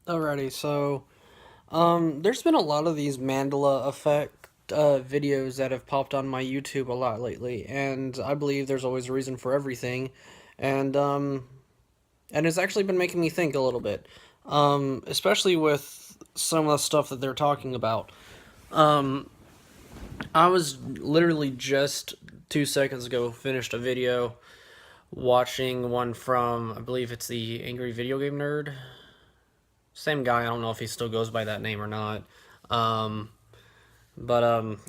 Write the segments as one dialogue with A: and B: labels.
A: Alrighty, so there's been a lot of these Mandela effect videos that have popped on my YouTube a lot lately, and I believe there's always a reason for everything, and and it's actually been making me think a little bit, especially with some of the stuff that they're talking about. Um, I was literally just 2 seconds ago finished a video watching one from I believe it's the Angry Video Game Nerd. Same guy. I don't know if he still goes by that name or not. Um, but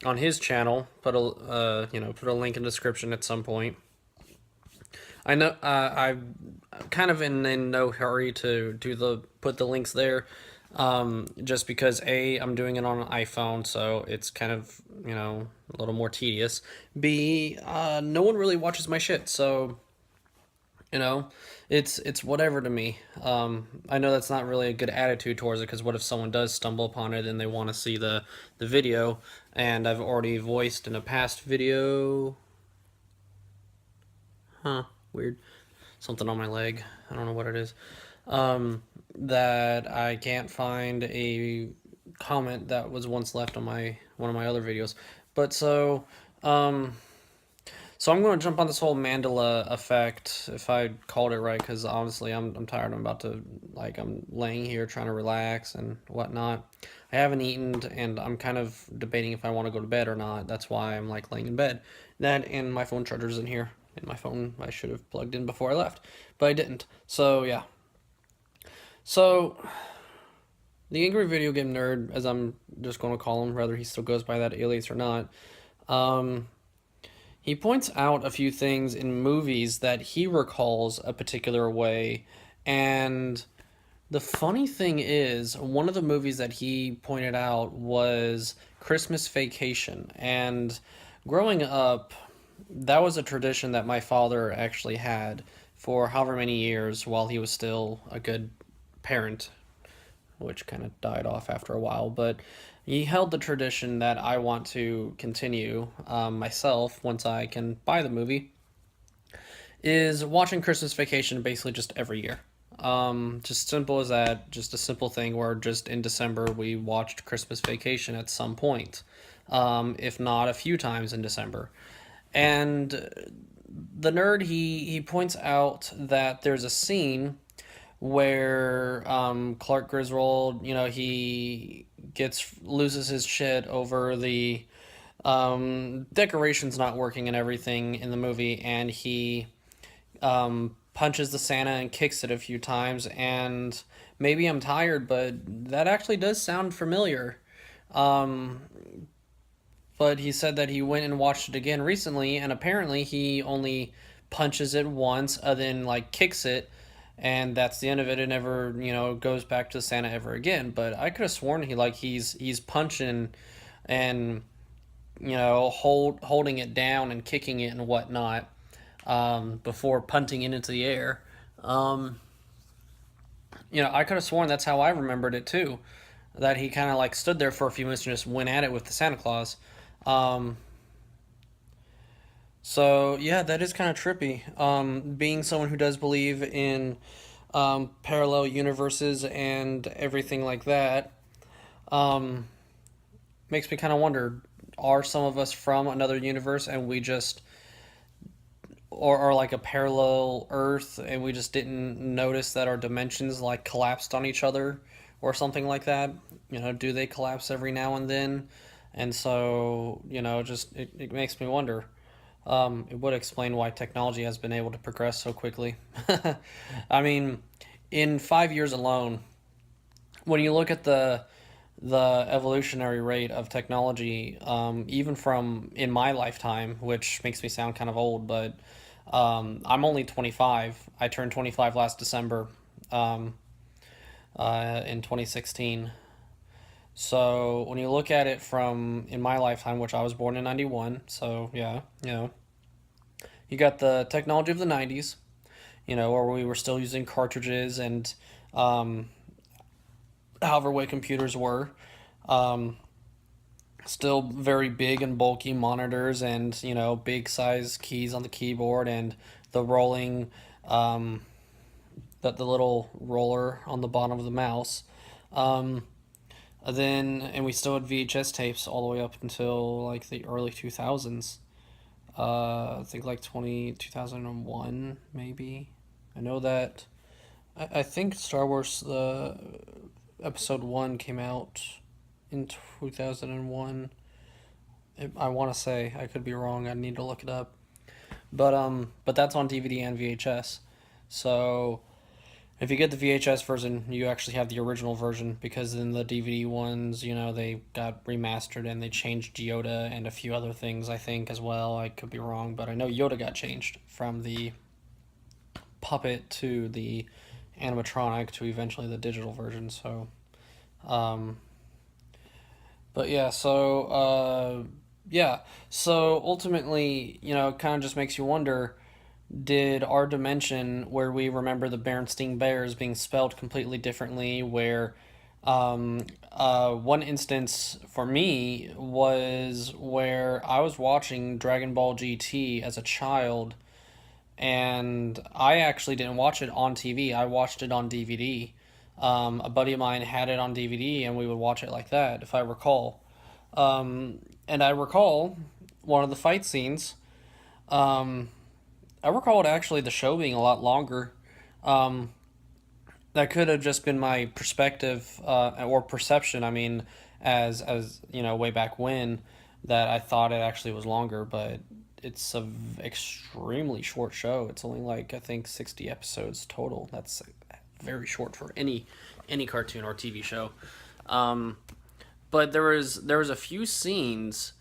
A: on his channel, put a link in the description at some point. I know I'm kind of in no hurry to do the put the links there, just because I'm doing it on an iPhone, so it's kind of a little more tedious. B, no one really watches my shit, so you know, it's whatever to me. I know that's not really a good attitude towards it because what if someone does stumble upon it and they want to see the video? And I've already voiced in a past video. Huh? Weird. Something on my leg. I don't know what it is. That I can't find a comment that was once left on my one of my other videos. But um, So I'm going to jump on this whole Mandela effect, if I called it right, because honestly, I'm tired. I'm about to I'm laying here trying to relax and whatnot. I haven't eaten, and I'm kind of debating if I want to go to bed or not. That's why I'm like laying in bed. That and my phone charger's in here, and my phone I should have plugged in before I left, but I didn't. So yeah. So the angry video game nerd, as I'm just going to call him, whether he still goes by that alias or not. Um, He points out a few things in movies that he recalls a particular way. And the funny thing is, one of the movies that he pointed out was Christmas Vacation. And growing up, that was a tradition that my father actually had for however many years while he was still a good parent, which kind of died off after a while. But he held the tradition that I want to continue myself once I can buy the movie, is watching Christmas Vacation basically just every year. Just simple as that, just a simple thing where just in December we watched Christmas Vacation at some point, if not a few times in December. And the nerd, he points out that there's a scene where Clark Griswold, he loses his shit over the decorations not working and everything in the movie, and he punches the Santa and kicks it a few times. And maybe I'm tired, but that actually does sound familiar. Um, but he said that he went and watched it again recently, and apparently he only punches it once, and then like kicks it, and that's the end of it. It never, goes back to Santa ever again. But I could have sworn he's punching and holding it down and kicking it and whatnot before punting it into the air. Um, I could have sworn that's how I remembered it too. That he kind of like stood there for a few minutes and just went at it with the Santa Claus. Um, so yeah, that is kind of trippy. Being someone who does believe in parallel universes and everything like that, um, makes me kind of wonder: are some of us from another universe and we just, or like a parallel Earth, and we just didn't notice that our dimensions like collapsed on each other, or something like that? Do they collapse every now and then? And so, just it makes me wonder. It would explain why technology has been able to progress so quickly. I mean, in 5 years alone, when you look at the evolutionary rate of technology, even from in my lifetime, which makes me sound kind of old, but I'm only 25. I turned 25 last December, um, in 2016. So when you look at it from in my lifetime, which I was born in 91, so yeah, you got the technology of the 90s, where we were still using cartridges and um, however way computers were. Um, Still very big and bulky monitors and, big size keys on the keyboard and the rolling, the little roller on the bottom of the mouse. Um, and we still had VHS tapes all the way up until like the early 2000s. I think like 2001 maybe. I know that I think Star Wars Episode 1 came out in 2001. I want to say, I could be wrong. I need to look it up. But that's on DVD and VHS. So if you get the VHS version, you actually have the original version, because in the DVD ones, they got remastered and they changed Yoda and a few other things, I think, as well. I could be wrong, but I know Yoda got changed from the puppet to the animatronic to eventually the digital version. So, um, but yeah, yeah, so ultimately, it kind of just makes you wonder, did our dimension, where we remember the Berenstain Bears being spelled completely differently, where one instance for me was where I was watching Dragon Ball GT as a child, and I actually didn't watch it on TV. I watched it on DVD. A buddy of mine had it on DVD, and we would watch it like that, if I recall. And I recall one of the fight scenes. Um, I recalled actually the show being a lot longer. Um, that could have just been my perspective, or perception. I mean, as way back when, that I thought it actually was longer, but it's a extremely short show. It's only like, I think, 60 episodes total. That's very short for any cartoon or TV show. Um, but there was a few scenes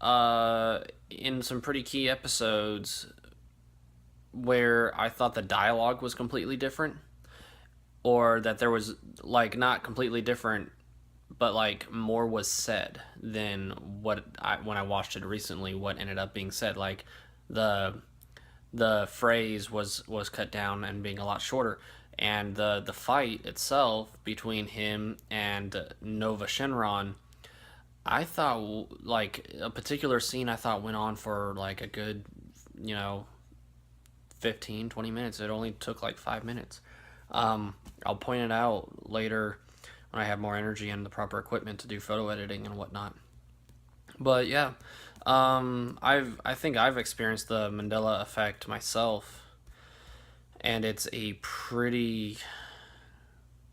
A: in some pretty key episodes where I thought the dialogue was completely different, or that there was, like, not completely different, but like more was said than when I watched it recently, what ended up being said. Like, the the phrase was cut down and being a lot shorter, and the fight itself between him and Nova Shenron, I thought, like, a particular scene I thought went on for like a good, you know 15-20 minutes. It only took like 5 minutes. I'll point it out later when I have more energy and the proper equipment to do photo editing and whatnot. But yeah, I think I've experienced the Mandela effect myself, and it's a pretty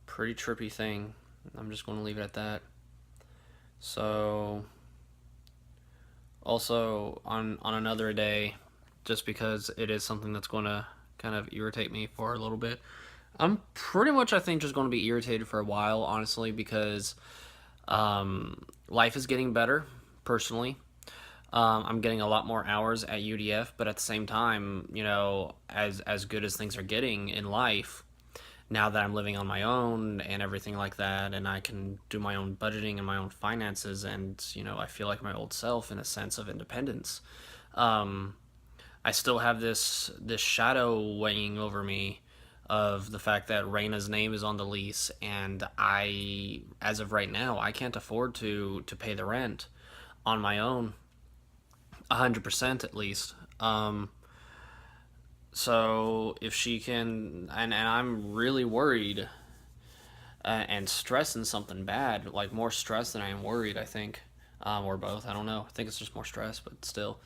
A: trippy thing. I'm just going to leave it at that. So, also on another day, just because it is something that's going to kind of irritate me for a little bit. I'm pretty much, I think, just going to be irritated for a while, honestly, because life is getting better, personally. I'm getting a lot more hours at UDF, but at the same time, as good as things are getting in life, now that I'm living on my own and everything like that, and I can do my own budgeting and my own finances, and I feel like my old self in a sense of independence. Um, I still have this shadow weighing over me of the fact that Reina's name is on the lease, and as of right now, I can't afford to pay the rent on my own, 100% at least. So if she can, and I'm really worried, and stressing something bad, like more stress than I am worried, I think, or both. I don't know. I think it's just more stress, but still,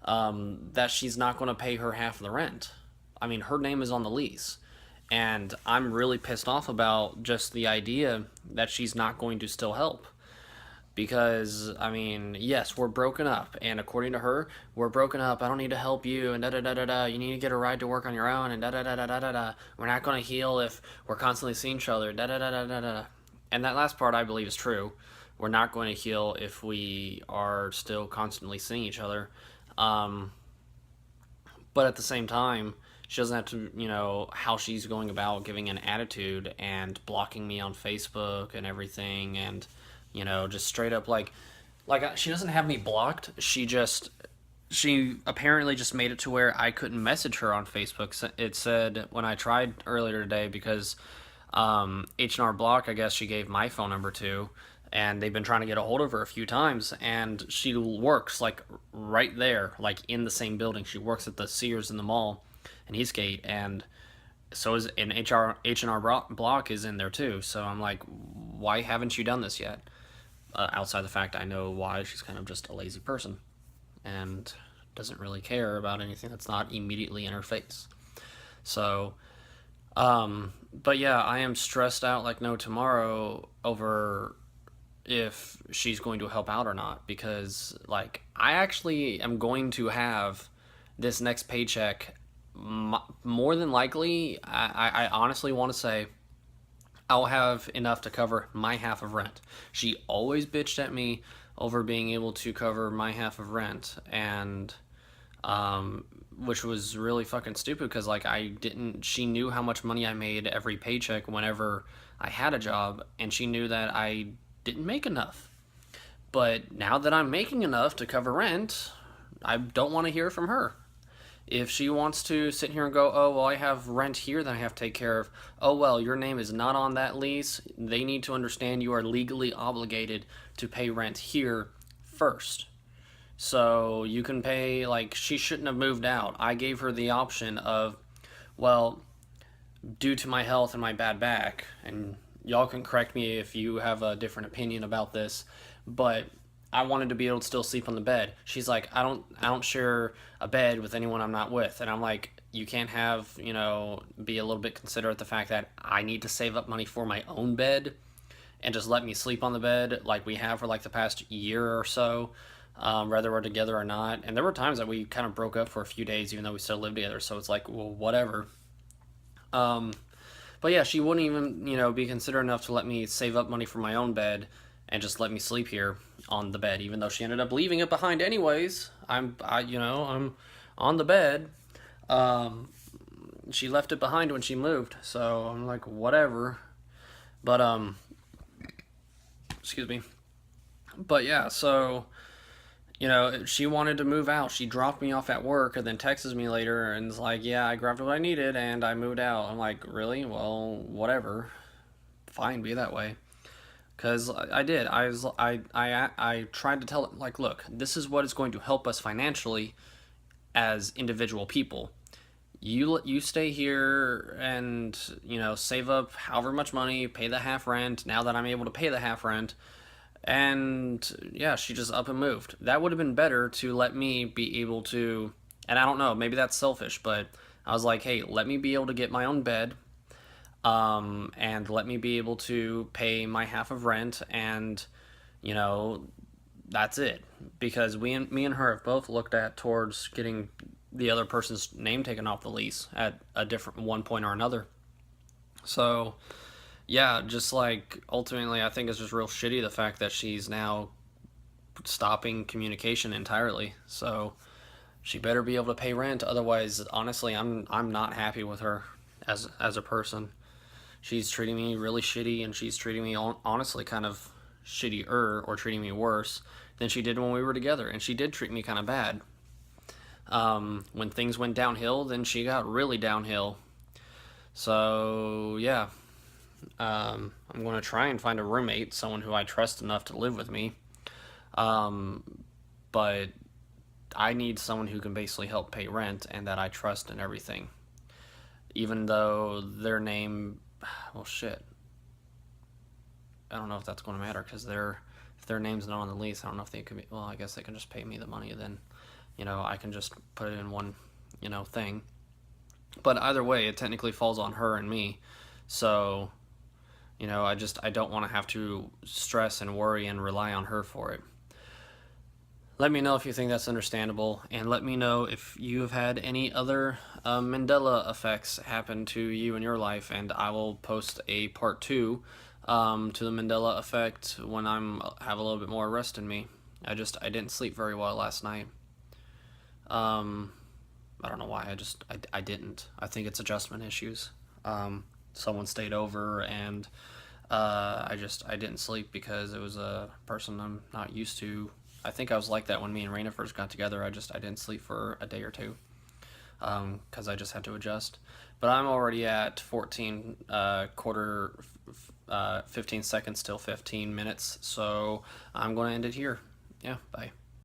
A: that she's not going to pay her half of the rent. I mean, her name is on the lease. And I'm really pissed off about just the idea that she's not going to still help. Because, I mean, yes, we're broken up. And according to her, we're broken up. I don't need to help you. And da da da da da. You need to get a ride to work on your own. And da da da da da da da. We're not going to heal if we're constantly seeing each other. Da da da da da da. And that last part I believe is true. We're not going to heal if we are still constantly seeing each other. Um, but at the same time, she doesn't have to, how she's going about giving an attitude and blocking me on Facebook and everything, and just straight up, like she doesn't have me blocked. She apparently just made it to where I couldn't message her on Facebook. It said when I tried earlier today, because H&R Block, I guess she gave my phone number to, and they've been trying to get a hold of her a few times, and she works like right there, like in the same building. She works at the Sears in the mall in Eastgate, and so is an H&R Block is in there too. So I'm like, why haven't you done this yet? Outside the fact I know why, she's kind of just a lazy person and doesn't really care about anything that's not immediately in her face. So, but yeah, I am stressed out like no tomorrow over if she's going to help out or not, because like I actually am going to have this next paycheck, more than likely, I honestly want to say I'll have enough to cover my half of rent. She always bitched at me over being able to cover my half of rent, and which was really fucking stupid because like I didn't. She knew how much money I made every paycheck whenever I had a job, and she knew that I didn't make enough. But now that I'm making enough to cover rent, I don't want to hear from her. If she wants to sit here and go, oh, well, I have rent here that I have to take care of. Oh, well, your name is not on that lease. They need to understand you are legally obligated to pay rent here first. So you can pay, like, she shouldn't have moved out. I gave her the option of, well, due to my health and my bad back, and y'all can correct me if you have a different opinion about this, but I wanted to be able to still sleep on the bed. She's like, I don't share a bed with anyone I'm not with. And I'm like, you can't have, be a little bit considerate of the fact that I need to save up money for my own bed and just let me sleep on the bed like we have for like the past year or so, whether we're together or not. And there were times that we kind of broke up for a few days, even though we still lived together. So it's like, well, whatever. But yeah, she wouldn't even, be considerate enough to let me save up money for my own bed and just let me sleep here on the bed, even though she ended up leaving it behind anyways. I'm on the bed. She left it behind when she moved, so I'm like, whatever. But excuse me. But yeah, so she wanted to move out. She dropped me off at work and then texts me later and is like, yeah, I grabbed what I needed and I moved out. I'm like, really? Well, whatever. Fine, be that way. Because I did. I tried to tell it, like, look, this is what is going to help us financially as individual people. You stay here and, save up however much money, pay the half rent, now that I'm able to pay the half rent. And yeah, she just up and moved. That would have been better to let me be able to, and I don't know, maybe that's selfish, but I was like, hey, let me be able to get my own bed, and let me be able to pay my half of rent, and you know, that's it. Because me and her have both looked at towards getting the other person's name taken off the lease at a different one point or another. So yeah, just like ultimately, I think it's just real shitty the fact that she's now stopping communication entirely. So she better be able to pay rent. Otherwise, honestly, I'm not happy with her as a person. She's treating me really shitty, and she's treating me honestly kind of shittier, or treating me worse than she did when we were together. And she did treat me kind of bad. When things went downhill, then she got really downhill. So yeah, I'm going to try and find a roommate, someone who I trust enough to live with me. But I need someone who can basically help pay rent and that I trust and everything. Even though their name, well, shit. I don't know if that's going to matter because if their name's not on the lease, I don't know if they could be. Well, I guess they can just pay me the money. Then, I can just put it in one, thing. But either way, it technically falls on her and me. So, I don't want to have to stress and worry and rely on her for it. Let me know if you think that's understandable, and let me know if you have had any other Mandela effects happen to you in your life, and I will post a part 2 to the Mandela effect when have a little bit more rest in me. I didn't sleep very well last night. I don't know why. I didn't. I think it's adjustment issues. Someone stayed over, and I didn't sleep because it was a person I'm not used to. I think I was like that when me and Raina first got together. I didn't sleep for a day or two because I just had to adjust. But I'm already at 15 seconds till 15 minutes, so I'm going to end it here. Yeah, bye.